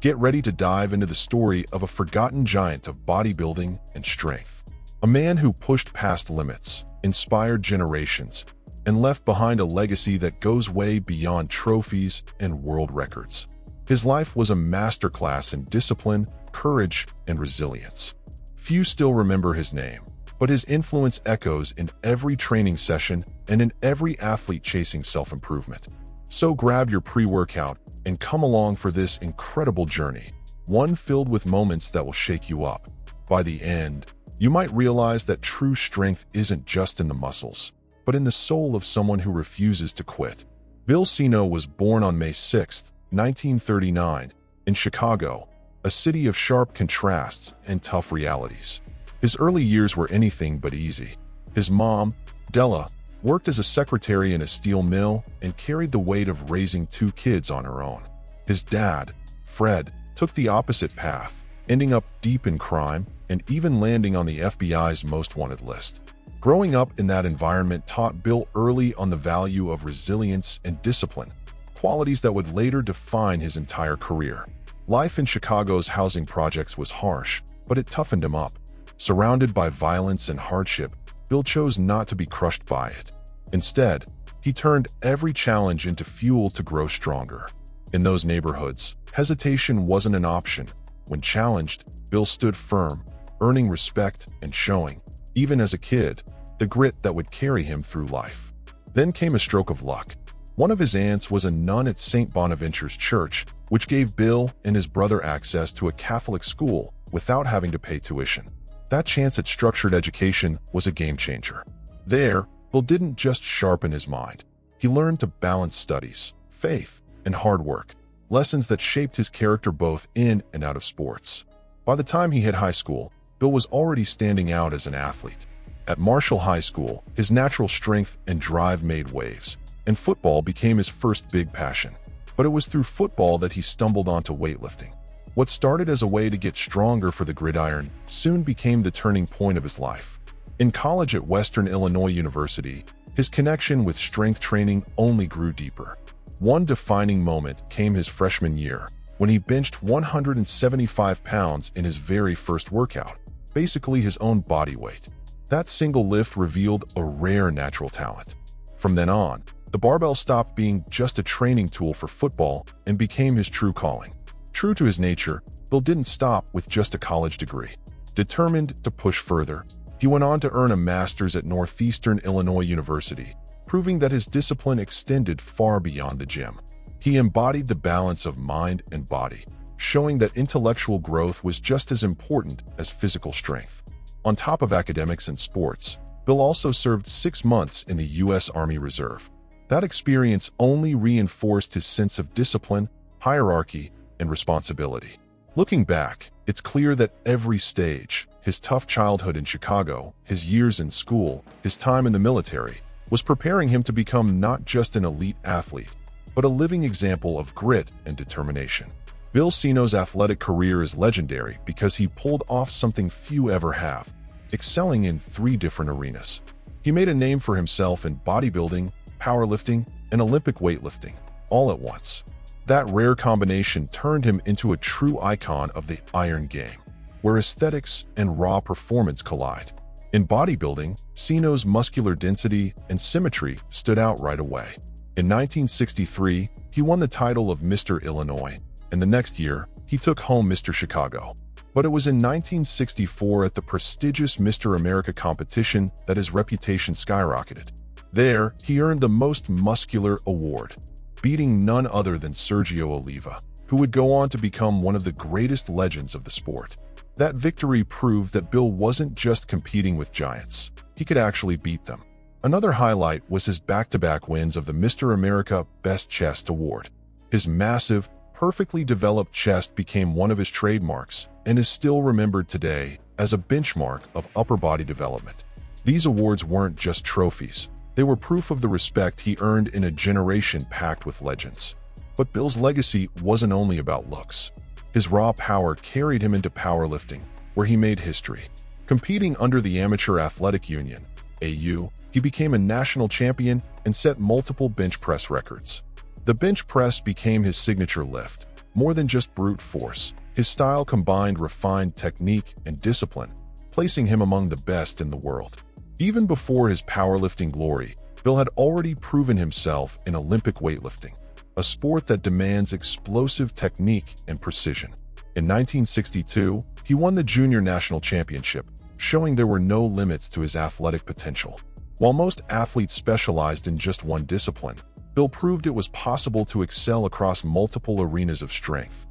Get ready to dive into the story of a forgotten giant of bodybuilding and strength. A man who pushed past limits, inspired generations, and left behind a legacy that goes way beyond trophies and world records. His life was a masterclass in discipline, courage, and resilience. Few still remember his name, but his influence echoes in every training session and in every athlete chasing self-improvement. So grab your pre-workout and come along for this incredible journey, one filled with moments that will shake you up. By the end, you might realize that true strength isn't just in the muscles, but in the soul of someone who refuses to quit. Bill Seno was born on May 6, 1939, in Chicago, a city of sharp contrasts and tough realities. His early years were anything but easy. His mom, Della, worked as a secretary in a steel mill and carried the weight of raising 2 kids on her own. His dad, Fred, took the opposite path, ending up deep in crime and even landing on the FBI's most wanted list. Growing up in that environment taught Bill early on the value of resilience and discipline, qualities that would later define his entire career. Life in Chicago's housing projects was harsh, but it toughened him up. Surrounded by violence and hardship, Bill chose not to be crushed by it. Instead, he turned every challenge into fuel to grow stronger. In those neighborhoods, hesitation wasn't an option. When challenged, Bill stood firm, earning respect and showing, even as a kid, the grit that would carry him through life. Then came a stroke of luck. One of his aunts was a nun at St. Bonaventure's Church, which gave Bill and his brother access to a Catholic school without having to pay tuition. That chance at structured education was a game changer. There, Bill didn't just sharpen his mind. He learned to balance studies, faith, and hard work, lessons that shaped his character both in and out of sports. By the time he hit high school, Bill was already standing out as an athlete. At Marshall High School, his natural strength and drive made waves, and football became his first big passion. But it was through football that he stumbled onto weightlifting. What started as a way to get stronger for the gridiron soon became the turning point of his life. In college at Western Illinois University, his connection with strength training only grew deeper. One defining moment came his freshman year, when he benched 175 pounds in his very first workout, basically his own body weight. That single lift revealed a rare natural talent. From then on, the barbell stopped being just a training tool for football and became his true calling. True to his nature, Bill didn't stop with just a college degree. Determined to push further, he went on to earn a master's at Northeastern Illinois University, proving that his discipline extended far beyond the gym. He embodied the balance of mind and body, showing that intellectual growth was just as important as physical strength. On top of academics and sports, Bill also served 6 months in the U.S. Army Reserve. That experience only reinforced his sense of discipline, hierarchy, and responsibility. Looking back, it's clear that every stage, his tough childhood in Chicago, his years in school, his time in the military, was preparing him to become not just an elite athlete, but a living example of grit and determination. Bill Seno's athletic career is legendary because he pulled off something few ever have, excelling in 3 different arenas. He made a name for himself in bodybuilding, powerlifting, and Olympic weightlifting, all at once. That rare combination turned him into a true icon of the Iron Game, where aesthetics and raw performance collide. In bodybuilding, Seno's muscular density and symmetry stood out right away. In 1963, he won the title of Mr. Illinois, and the next year, he took home Mr. Chicago. But it was in 1964 at the prestigious Mr. America competition that his reputation skyrocketed. There, he earned the Most Muscular award, beating none other than Sergio Oliva, who would go on to become one of the greatest legends of the sport. That victory proved that Bill wasn't just competing with giants. He could actually beat them. Another highlight was his back-to-back wins of the Mr. America Best Chest Award. His massive, perfectly developed chest became one of his trademarks and is still remembered today as a benchmark of upper body development. These awards weren't just trophies. They were proof of the respect he earned in a generation packed with legends. But Bill's legacy wasn't only about looks. His raw power carried him into powerlifting, where he made history. Competing under the Amateur Athletic Union, AU, he became a national champion and set multiple bench press records. The bench press became his signature lift, More than just brute force, his style combined refined technique and discipline, placing him among the best in the world. Even before his powerlifting glory, Bill had already proven himself in Olympic weightlifting, a sport that demands explosive technique and precision. In 1962, he won the Junior National Championship, showing there were no limits to his athletic potential. While most athletes specialized in just one discipline, Bill proved it was possible to excel across multiple arenas of strength.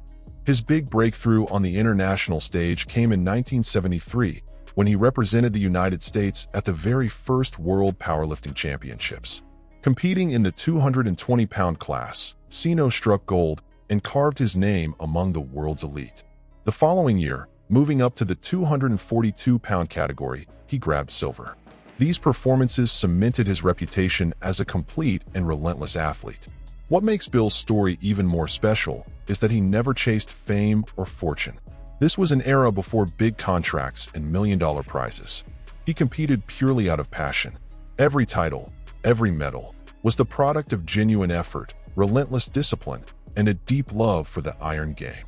His big breakthrough on the international stage came in 1973, when he represented the United States at the very first World Powerlifting Championships. Competing in the 220-pound class, Seno struck gold and carved his name among the world's elite. The following year, moving up to the 242-pound category, he grabbed silver. These performances cemented his reputation as a complete and relentless athlete. What makes Bill's story even more special is that he never chased fame or fortune. This was an era before big contracts and million-dollar prizes. He competed purely out of passion. Every title, every medal, was the product of genuine effort, relentless discipline, and a deep love for the iron game.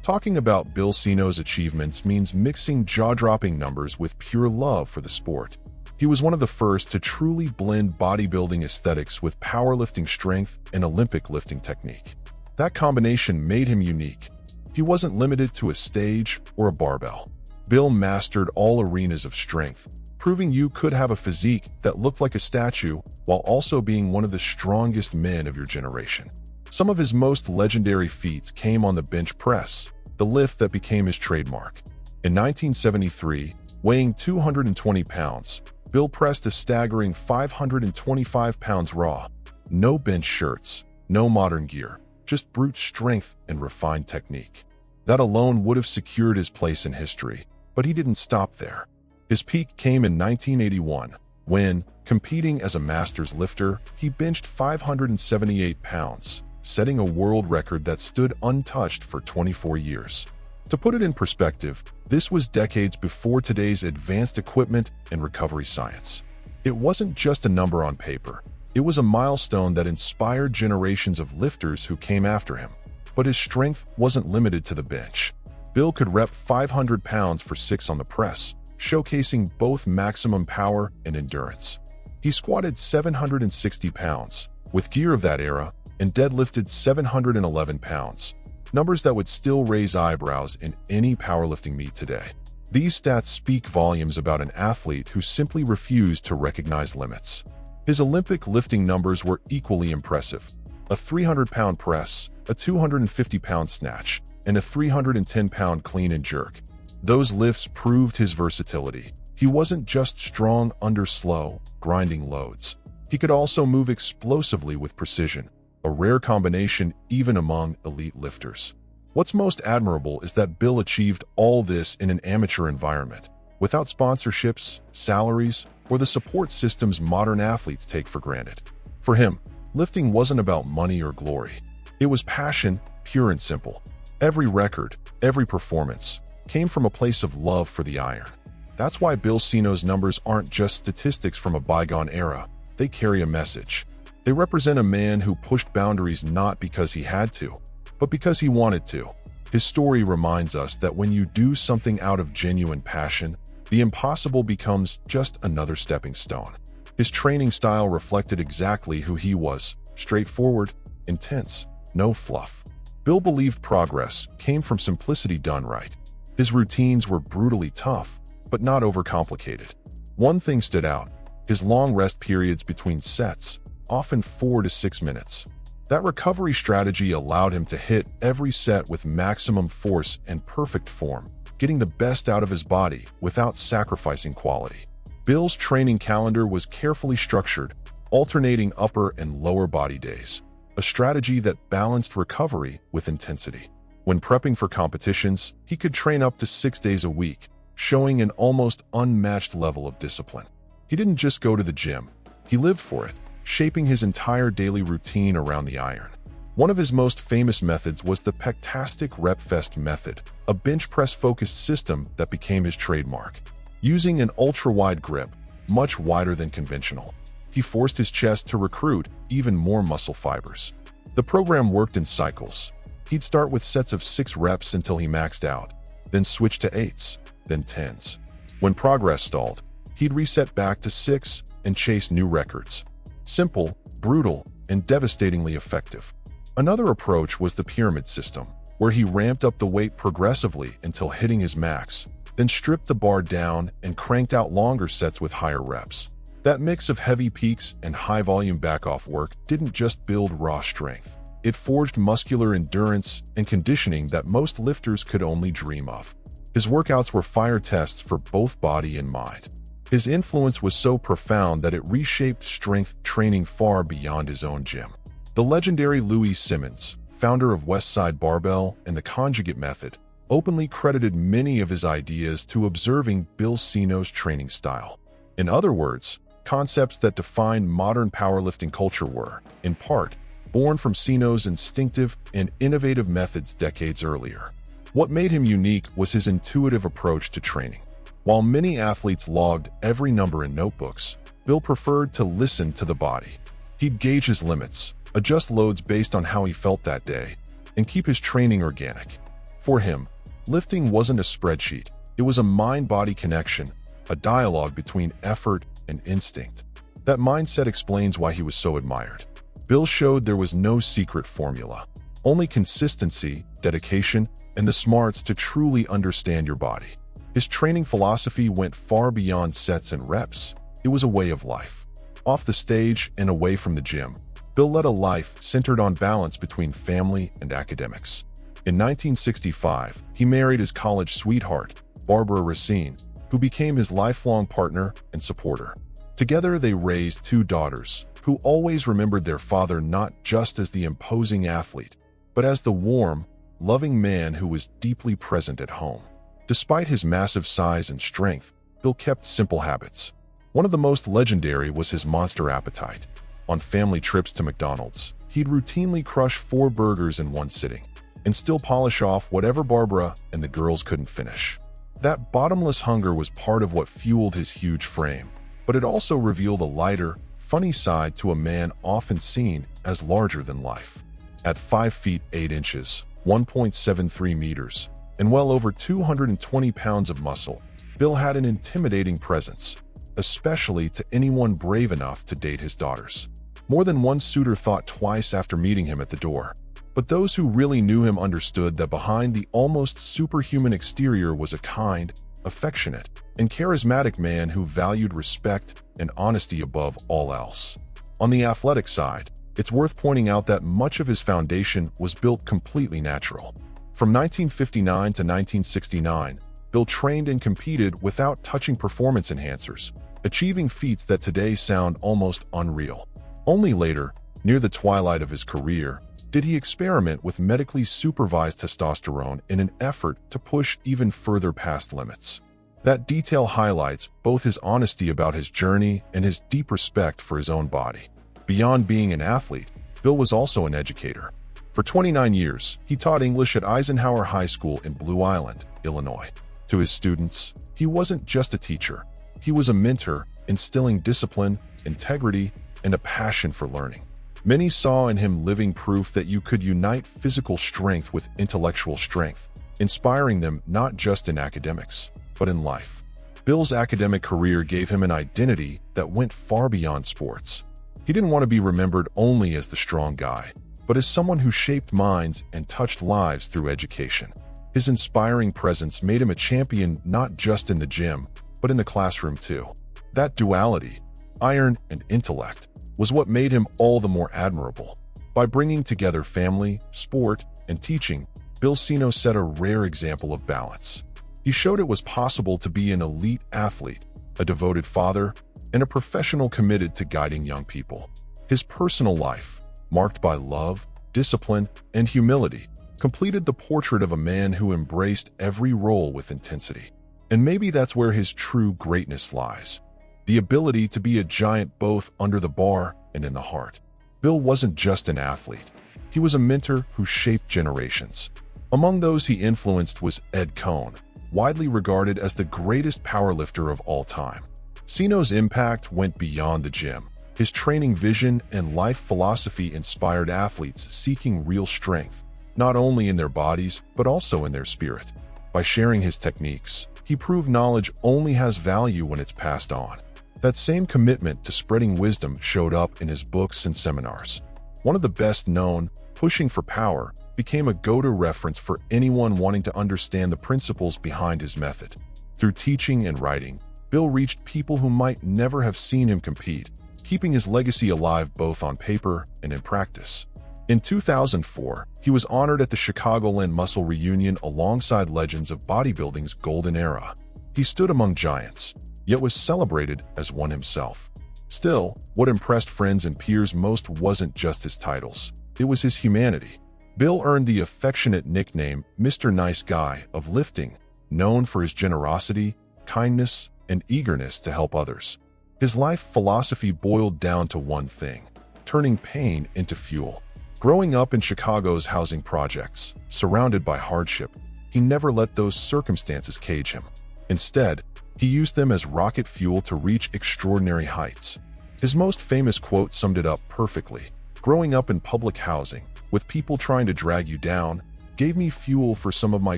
Talking about Bill Seno's achievements means mixing jaw-dropping numbers with pure love for the sport. He was one of the first to truly blend bodybuilding aesthetics with powerlifting strength and Olympic lifting technique. That combination made him unique. He wasn't limited to a stage or a barbell. Bill mastered all arenas of strength, proving you could have a physique that looked like a statue while also being one of the strongest men of your generation. Some of his most legendary feats came on the bench press, the lift that became his trademark. In 1973, weighing 220 pounds, Bill pressed a staggering 525 pounds raw. No bench shirts, no modern gear, just brute strength and refined technique. That alone would have secured his place in history, but he didn't stop there. His peak came in 1981, when, competing as a masters lifter, he benched 578 pounds, setting a world record that stood untouched for 24 years. To put it in perspective, this was decades before today's advanced equipment and recovery science. It wasn't just a number on paper. It was a milestone that inspired generations of lifters who came after him. But his strength wasn't limited to the bench. Bill could rep 500 pounds for 6 on the press, showcasing both maximum power and endurance. He squatted 760 pounds, with gear of that era, and deadlifted 711 pounds. Numbers that would still raise eyebrows in any powerlifting meet today. These stats speak volumes about an athlete who simply refused to recognize limits. His Olympic lifting numbers were equally impressive. A 300-pound press, a 250-pound snatch, and a 310-pound clean and jerk. Those lifts proved his versatility. He wasn't just strong under slow, grinding loads. He could also move explosively with precision, a rare combination even among elite lifters. What's most admirable is that Bill achieved all this in an amateur environment, without sponsorships, salaries, or the support systems modern athletes take for granted. For him, lifting wasn't about money or glory. It was passion, pure and simple. Every record, every performance, came from a place of love for the iron. That's why Bill Seno's numbers aren't just statistics from a bygone era. They carry a message. They represent a man who pushed boundaries not because he had to, but because he wanted to. His story reminds us that when you do something out of genuine passion, the impossible becomes just another stepping stone. His training style reflected exactly who he was: straightforward, intense, no fluff. Bill believed progress came from simplicity done right. His routines were brutally tough, but not overcomplicated. One thing stood out: his long rest periods between sets, often 4 to 6 minutes. That recovery strategy allowed him to hit every set with maximum force and perfect form, getting the best out of his body without sacrificing quality. Bill's training calendar was carefully structured, alternating upper and lower body days, a strategy that balanced recovery with intensity. When prepping for competitions, he could train up to 6 days a week, showing an almost unmatched level of discipline. He didn't just go to the gym, he lived for it, shaping his entire daily routine around the iron. One of his most famous methods was the Pectastic Rep Fest method, a bench press-focused system that became his trademark. Using an ultra-wide grip, much wider than conventional, he forced his chest to recruit even more muscle fibers. The program worked in cycles. He'd start with sets of 6 reps until he maxed out, then switch to 8s, then 10s. When progress stalled, he'd reset back to 6 and chase new records. Simple, brutal, and devastatingly effective. Another approach was the pyramid system, where he ramped up the weight progressively until hitting his max, then stripped the bar down and cranked out longer sets with higher reps. That mix of heavy peaks and high-volume back-off work didn't just build raw strength. It forged muscular endurance and conditioning that most lifters could only dream of. His workouts were fire tests for both body and mind. His influence was so profound that it reshaped strength training far beyond his own gym. The legendary Louis Simmons, founder of Westside Barbell and the Conjugate Method, openly credited many of his ideas to observing Bill Seno's training style. In other words, concepts that defined modern powerlifting culture were, in part, born from Seno's instinctive and innovative methods decades earlier. What made him unique was his intuitive approach to training. While many athletes logged every number in notebooks, Bill preferred to listen to the body. He'd gauge his limits, adjust loads based on how he felt that day, and keep his training organic. For him, lifting wasn't a spreadsheet. It was a mind-body connection, a dialogue between effort and instinct. That mindset explains why he was so admired. Bill showed there was no secret formula, only consistency, dedication, and the smarts to truly understand your body. His training philosophy went far beyond sets and reps. It was a way of life. Off the stage and away from the gym, Bill led a life centered on balance between family and academics. In 1965, he married his college sweetheart, Barbara Racine, who became his lifelong partner and supporter. Together, they raised 2 daughters, who always remembered their father not just as the imposing athlete, but as the warm, loving man who was deeply present at home. Despite his massive size and strength, Bill kept simple habits. One of the most legendary was his monster appetite. On family trips to McDonald's, he'd routinely crush 4 burgers in one sitting, and still polish off whatever Barbara and the girls couldn't finish. That bottomless hunger was part of what fueled his huge frame, but it also revealed a lighter, funny side to a man often seen as larger than life. At 5 feet 8 inches, 1.73 meters, and well over 220 pounds of muscle, Bill had an intimidating presence, especially to anyone brave enough to date his daughters. More than one suitor thought twice after meeting him at the door. But those who really knew him understood that behind the almost superhuman exterior was a kind, affectionate, and charismatic man who valued respect and honesty above all else. On the athletic side, it's worth pointing out that much of his foundation was built completely natural. From 1959 to 1969, Bill trained and competed without touching performance enhancers, achieving feats that today sound almost unreal. Only later, near the twilight of his career, did he experiment with medically supervised testosterone in an effort to push even further past limits. That detail highlights both his honesty about his journey and his deep respect for his own body. Beyond being an athlete, Bill was also an educator. For 29 years, he taught English at Eisenhower High School in Blue Island, Illinois. To his students, he wasn't just a teacher. He was a mentor, instilling discipline, integrity, and a passion for learning. Many saw in him living proof that you could unite physical strength with intellectual strength, inspiring them not just in academics, but in life. Bill's academic career gave him an identity that went far beyond sports. He didn't want to be remembered only as the strong guy, but as someone who shaped minds and touched lives through education. His inspiring presence made him a champion not just in the gym, but in the classroom too. That duality, iron and intellect, was what made him all the more admirable. By bringing together family, sport, and teaching, Bill Seno set a rare example of balance. He showed it was possible to be an elite athlete, a devoted father, and a professional committed to guiding young people. His personal life, marked by love, discipline, and humility, completed the portrait of a man who embraced every role with intensity. And maybe that's where his true greatness lies. The ability to be a giant both under the bar and in the heart. Bill wasn't just an athlete. He was a mentor who shaped generations. Among those he influenced was Ed Cohn, widely regarded as the greatest powerlifter of all time. Seno's impact went beyond the gym. His training vision and life philosophy inspired athletes seeking real strength, not only in their bodies, but also in their spirit. By sharing his techniques, he proved knowledge only has value when it's passed on. That same commitment to spreading wisdom showed up in his books and seminars. One of the best known, Pushing for Power, became a go-to reference for anyone wanting to understand the principles behind his method. Through teaching and writing, Bill reached people who might never have seen him compete, keeping his legacy alive both on paper and in practice. In 2004, he was honored at the Chicagoland Muscle Reunion alongside legends of bodybuilding's golden era. He stood among giants, yet was celebrated as one himself. Still, what impressed friends and peers most wasn't just his titles, it was his humanity. Bill earned the affectionate nickname Mr. Nice Guy of lifting, known for his generosity, kindness, and eagerness to help others. His life philosophy boiled down to one thing: turning pain into fuel. Growing up in Chicago's housing projects, surrounded by hardship, he never let those circumstances cage him. Instead, he used them as rocket fuel to reach extraordinary heights. His most famous quote summed it up perfectly: "Growing up in public housing, with people trying to drag you down, gave me fuel for some of my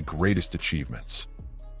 greatest achievements."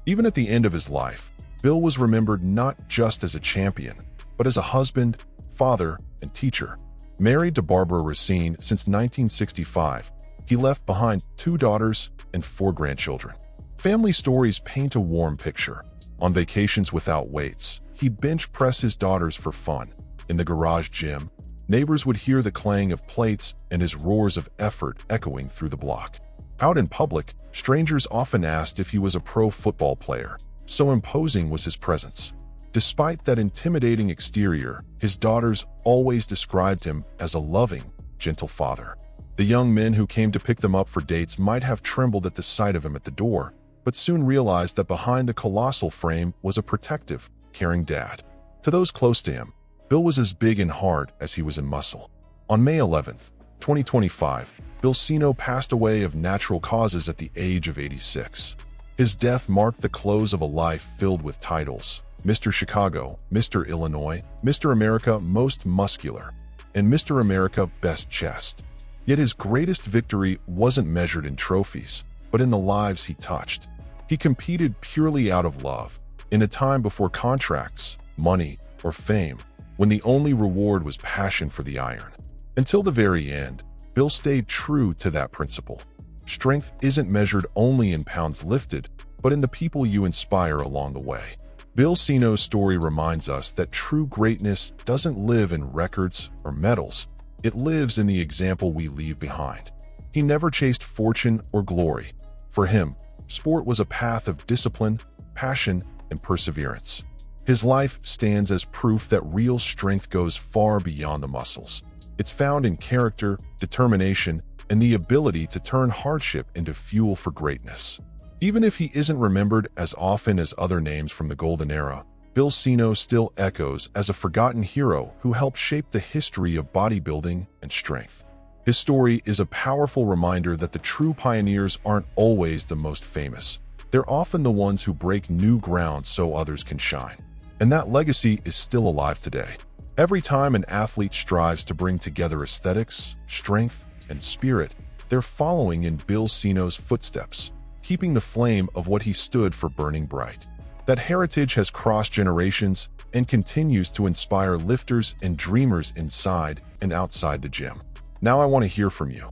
Even at the end of his life, Bill was remembered not just as a champion, but as a husband, father, and teacher. Married to Barbara Racine since 1965, he left behind 2 daughters and 4 grandchildren. Family stories paint a warm picture. On vacations without weights, he'd bench press his daughters for fun. In the garage gym, neighbors would hear the clang of plates and his roars of effort echoing through the block. Out in public, strangers often asked if he was a pro football player, so imposing was his presence. Despite that intimidating exterior, his daughters always described him as a loving, gentle father. The young men who came to pick them up for dates might have trembled at the sight of him at the door, but soon realized that behind the colossal frame was a protective, caring dad. To those close to him, Bill was as big in heart as he was in muscle. On May 11th, 2025, Bill Seno passed away of natural causes at the age of 86. His death marked the close of a life filled with titles: Mr. Chicago, Mr. Illinois, Mr. America Most Muscular, and Mr. America Best Chest. Yet his greatest victory wasn't measured in trophies, but in the lives he touched. He competed purely out of love, in a time before contracts, money, or fame, when the only reward was passion for the iron. Until the very end, Bill stayed true to that principle. Strength isn't measured only in pounds lifted, but in the people you inspire along the way. Bill Seno's story reminds us that true greatness doesn't live in records or medals. It lives in the example we leave behind. He never chased fortune or glory. For him, sport was a path of discipline, passion, and perseverance. His life stands as proof that real strength goes far beyond the muscles. It's found in character, determination, and the ability to turn hardship into fuel for greatness. Even if he isn't remembered as often as other names from the golden era, Bill Seno still echoes as a forgotten hero who helped shape the history of bodybuilding and strength. His story is a powerful reminder that the true pioneers aren't always the most famous. They're often the ones who break new ground so others can shine. And that legacy is still alive today. Every time an athlete strives to bring together aesthetics, strength, and spirit, they're following in Bill Seno's footsteps, keeping the flame of what he stood for burning bright. That heritage has crossed generations and continues to inspire lifters and dreamers inside and outside the gym. Now I want to hear from you.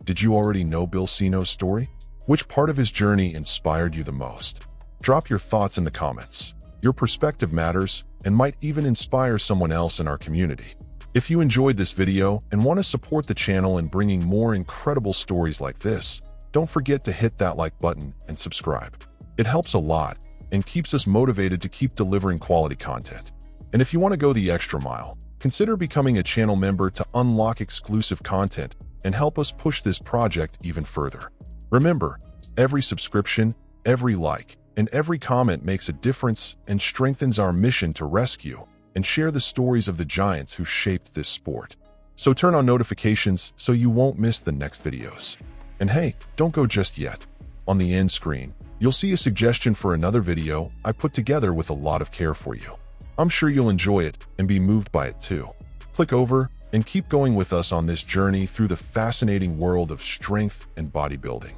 Did you already know Bill Seno's story? Which part of his journey inspired you the most? Drop your thoughts in the comments. Your perspective matters and might even inspire someone else in our community. If you enjoyed this video and want to support the channel in bringing more incredible stories like this, don't forget to hit that like button and subscribe. It helps a lot and keeps us motivated to keep delivering quality content. And if you want to go the extra mile, consider becoming a channel member to unlock exclusive content and help us push this project even further. Remember, every subscription, every like, and every comment makes a difference and strengthens our mission to rescue and share the stories of the giants who shaped this sport. So turn on notifications so you won't miss the next videos. And hey, don't go just yet. On the end screen, you'll see a suggestion for another video I put together with a lot of care for you. I'm sure you'll enjoy it and be moved by it too. Click over and keep going with us on this journey through the fascinating world of strength and bodybuilding.